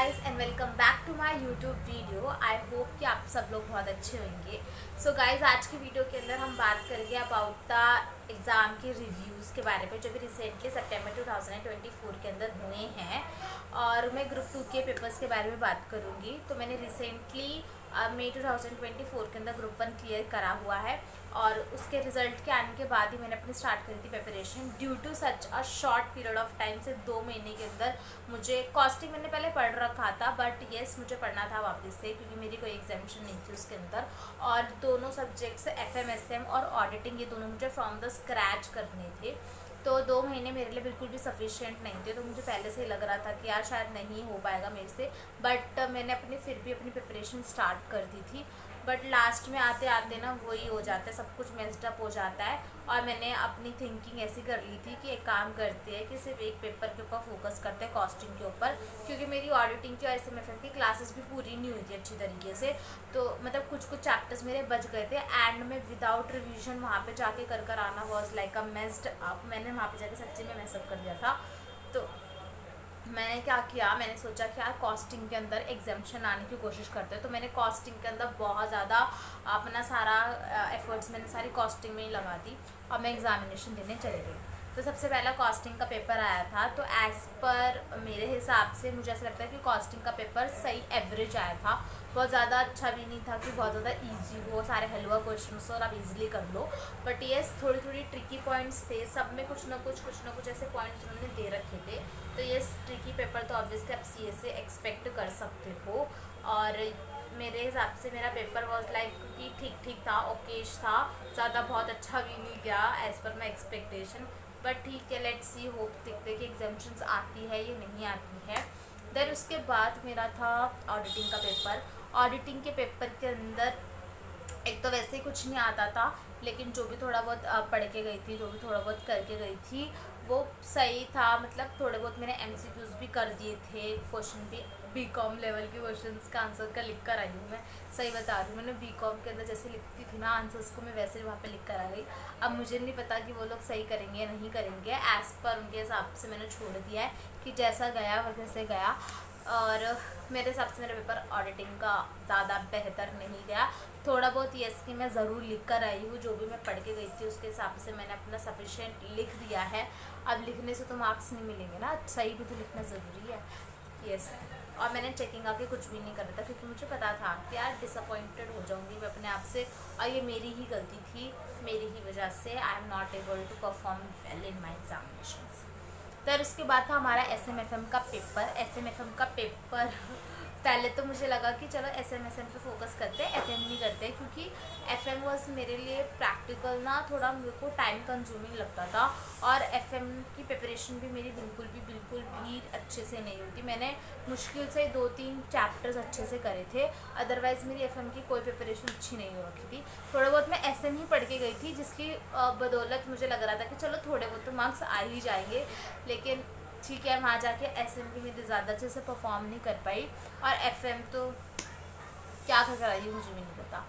Guys and welcome back to my YouTube video. I hope कि आप सब लोग बहुत अच्छे होंगे। सो गाइस, आज की वीडियो के अंदर हम बात करेंगे अबाउट द एग्ज़ाम के रिव्यूज़ के बारे में जो भी रिसेंटली सितंबर 2024 के अंदर हुए हैं। और मैं ग्रुप 2 के पेपर्स के बारे में बात करूँगी। तो मैंने रिसेंटली मई 2024 के अंदर ग्रुप 1 क्लियर करा हुआ है और उसके रिज़ल्ट के आने के बाद ही मैंने अपनी स्टार्ट करी थी preparation. Due to such a short period of time से 2 महीने के अंदर मुझे कॉस्टिंग मैंने पहले पढ़ रखा था, बट येस मुझे पढ़ना था वापस से क्योंकि मेरी कोई एग्जामिनेशन नहीं थी उसके अंदर। और दोनों सब्जेक्ट्स एफएमएसएम और ऑडिटिंग ये दोनों मुझे फ्रॉम द स्क्रैच करने थे। तो 2 महीने मेरे लिए बिल्कुल भी सफिशिएंट नहीं थे, तो मुझे पहले से ही लग रहा था कि यार शायद नहीं हो पाएगा मेरे से। बट मैंने फिर भी अपनी प्रिपरेशन स्टार्ट कर दी थी। बट लास्ट में आते आते ना वही हो जाता है, सब कुछ मेस्ड अप हो जाता है। और मैंने अपनी थिंकिंग ऐसी कर ली थी कि एक काम करते हैं कि सिर्फ एक पेपर के ऊपर फोकस करते हैं, कॉस्टिंग के ऊपर, क्योंकि मेरी ऑडिटिंग की और एसएमएफएफ की क्लासेस भी पूरी नहीं हुई थी अच्छी तरीके से। तो मतलब कुछ कुछ चैप्टर्स मेरे बच गए थे एंड में विदाउट रिविजन वहाँ पे जाके कर आना was like a messed up. मैंने वहाँ पे जाके सच्ची में मेसअप कर दिया था। तो मैंने क्या किया, मैंने सोचा कि यार कॉस्टिंग के अंदर एग्जाम्शन आने की कोशिश करते हैं। तो मैंने कॉस्टिंग के अंदर बहुत ज़्यादा अपना सारा एफर्ट्स मैंने सारी कॉस्टिंग में ही लगा दी और मैं एग्जामिनेशन देने चली गई। तो सबसे पहला कॉस्टिंग का पेपर आया था। तो एज़ पर मेरे हिसाब से मुझे ऐसा लगता है कि कॉस्टिंग का पेपर सही एवरेज आया था। बहुत ज़्यादा अच्छा भी नहीं था कि बहुत ज़्यादा इजी हो, सारे हलवा क्वेश्चन और आप इजीली कर लो। बट येस थोड़ी थोड़ी ट्रिकी पॉइंट्स थे, सब में कुछ ना कुछ ऐसे पॉइंट्स उन्होंने दे रखे थे। तो ये ट्रिकी पेपर तो ऑब्वियसली आप सीए से एक्सपेक्ट कर सकते हो। और मेरे हिसाब से मेरा पेपर वॉज लाइक कि ठीक ठीक था, ओकेश था, ज़्यादा बहुत अच्छा भी नहीं गया as per my expectation. But ठीक है, लेट्स सी, होप देखते कि एग्जाम्शंस आती है या नहीं आती है। देन उसके बाद मेरा था ऑडिटिंग का पेपर। ऑडिटिंग के पेपर के अंदर एक तो वैसे ही कुछ नहीं आता था, लेकिन जो भी थोड़ा बहुत पढ़ के गई थी, जो भी थोड़ा बहुत करके गई थी वो सही था। मतलब थोड़े बहुत मैंने एमसीक्यूज भी कर दिए थे, क्वेश्चन भी बीकॉम लेवल के क्वेश्चंस का आंसर का लिख कर आई हूँ मैं। सही बता रही हूँ, मैंने बीकॉम के अंदर जैसे लिखती थी ना आंसर्स को, मैं वैसे वहाँ पे लिख कर आ गई। अब मुझे नहीं पता कि वो लोग सही करेंगे या नहीं करेंगे, एज़ पर उनके हिसाब से मैंने छोड़ दिया है कि जैसा गया वैसे गया। और मेरे हिसाब से मेरा पेपर ऑडिटिंग का ज़्यादा बेहतर नहीं गया। थोड़ा बहुत येस कि मैं ज़रूर लिख कर आई हूँ, जो भी मैं पढ़ के गई थी उसके हिसाब से मैंने अपना सफिशिएंट लिख दिया है। अब लिखने से तो मार्क्स नहीं मिलेंगे ना, सही भी तो लिखना ज़रूरी है। येस, और मैंने चेकिंग आके कुछ भी नहीं करा था क्योंकि मुझे पता था कि यार डिसअपॉइंटेड हो जाऊँगी मैं अपने आप से, और ये मेरी ही गलती थी, मेरी ही वजह से I am not able to perform well in my examinations. फिर उसके बाद था हमारा एसएमएफएम का पेपर। एसएमएफएम का पेपर पहले तो मुझे लगा कि चलो एसएमएसएम पे फोकस करते हैं, एफएम नहीं करते, क्योंकि एफएम वाज मेरे लिए प्रैक्टिकल ना थोड़ा मेरे को टाइम कंज्यूमिंग लगता था। और एफएम की प्रिपरेशन भी मेरी बिल्कुल भी अच्छे से नहीं होती। मैंने मुश्किल से 2-3 चैप्टर्स अच्छे से करे थे, अदरवाइज़ मेरी एफएम की कोई प्रिपरेशन अच्छी नहीं हो रखी थी। थोड़ा बहुत मैं एसएम ही पढ़ के गई थी, जिसकी बदौलत मुझे लग रहा था कि चलो थोड़े बहुत तो मार्क्स आ ही जाएंगे। लेकिन ठीक है, वहाँ जाके एसएम भी मेरी ज़्यादा अच्छे से परफॉर्म नहीं कर पाई। और एफएम तो क्या कर आई मुझे भी नहीं पता।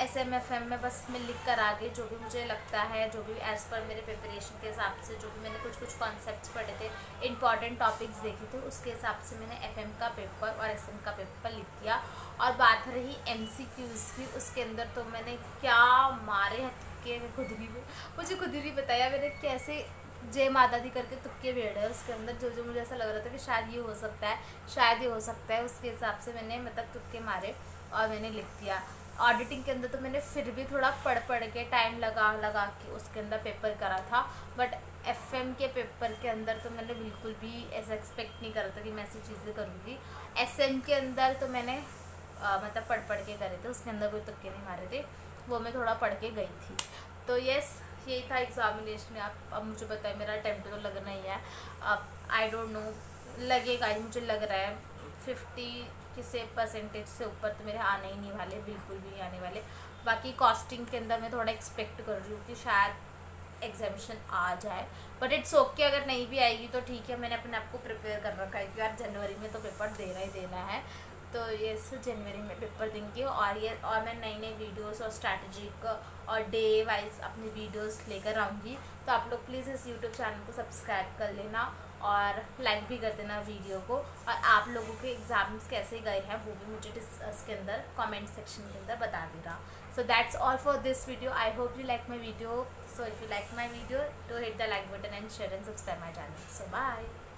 एसएमएफएम में बस मैं लिख कर आ गई, जो भी मुझे लगता है, जो भी एज़ पर मेरे प्रिपरेशन के हिसाब से, जो भी मैंने कुछ कॉन्सेप्ट्स पढ़े थे, इंपॉर्टेंट टॉपिक्स देखे थे, उसके हिसाब से मैंने एफएम का पेपर और एसएम का पेपर लिख दिया। और बात रही एमसीक्यूज़ की, उसके अंदर तो मैंने क्या मारे हैं तुक्के, मुझे खुद ही नहीं बताया मैंने कैसे जय माता दी करके तुक्के भेड़े उसके अंदर। जो जो मुझे ऐसा लग रहा था कि शायद ये हो सकता है, शायद ये हो सकता है, उसके हिसाब से मैंने मतलब तुक्के मारे और मैंने लिख दिया। ऑडिटिंग के अंदर तो मैंने फिर भी थोड़ा पढ़ के टाइम लगा के उसके अंदर पेपर करा था। बट एफएम के पेपर के अंदर तो मैंने बिल्कुल भी ऐसा एक्सपेक्ट नहीं करा था कि मैं ऐसी चीज़ें करूँगी। एसएम के अंदर तो मैंने मतलब पढ़ के करे थे, उसके अंदर कोई तुक्के नहीं मारे थे, वो मैं थोड़ा पढ़ के गई थी। तो येस, यही था एग्जामिनेशन में। आप अब मुझे बताएं, मेरा अटैम्प्ट तो लगना ही है। अब आई डोंट नो, लगेगा ही, मुझे लग रहा है 50 किसे परसेंटेज से ऊपर तो मेरे आने ही नहीं वाले, बिल्कुल भी नहीं आने वाले। बाकी कॉस्टिंग के अंदर मैं थोड़ा एक्सपेक्ट कर रही हूँ कि शायद एग्जामिनेशन आ जाए, बट इट्स ओके, अगर नहीं भी आएगी तो ठीक है, मैंने अपने आप को प्रिपेयर कर रखा है कि यार जनवरी में तो पेपर देना ही देना है। तो ये जनवरी में पेपर देंगे। और मैं नई नई वीडियोस और स्ट्रैटेजिक और डे वाइज अपनी वीडियोस लेकर आऊँगी। तो आप लोग प्लीज़ इस यूट्यूब चैनल को सब्सक्राइब कर लेना और लाइक भी कर देना वीडियो को। और आप लोगों के एग्ज़ाम्स कैसे गए हैं वो भी मुझे डिस्कस के अंदर कमेंट सेक्शन के अंदर बता देना। So that's all for this video. I hope you like my video. So if you like my video, do hit the like button and share and subscribe my channel. So bye.